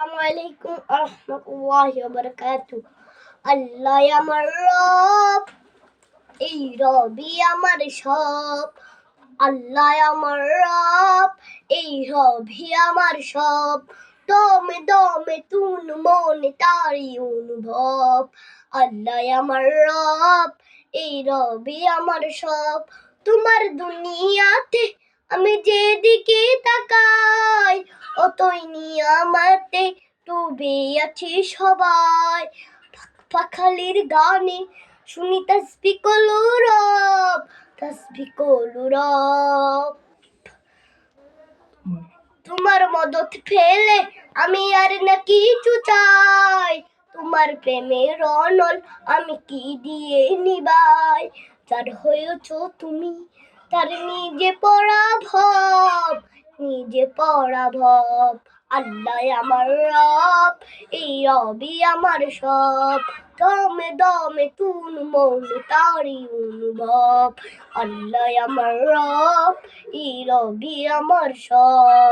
আসসালামু আলাইকুম রাহমাতুল্লাহি ওয়া বারাকাতুহু। আল্লাহ আমার রব, এই রবি আমার সব। আল্লাহ আমার রব, এই রবি আমার সব। দমে দমে তুন মনে তারি অনুভব। আল্লাহ আমার রব, এই রবি আমার সব। তোমার দুনিয়াতে আমি যেদিকে তাকাই, অতই নিয়ামতে ডুবে আছি সবাই। পাখালির গানে শুনি তাসবিহ কলো রব, তাসবিহ কলো রব। তোমার মদত ফেলে আমি আর না কিছু চাই। তোমার প্রেমের অনল আমি কি দিয়ে নিবাই। যার হয়েছো তুমি তার নিজে পরাভব, নিজে পরাভব। আল্লাহ আমার রব, এই রবি আমার সব। দমে দমে তুন মনে তারি অনুভব। আল্লাহ আমার রব, এই রবি আমার সব।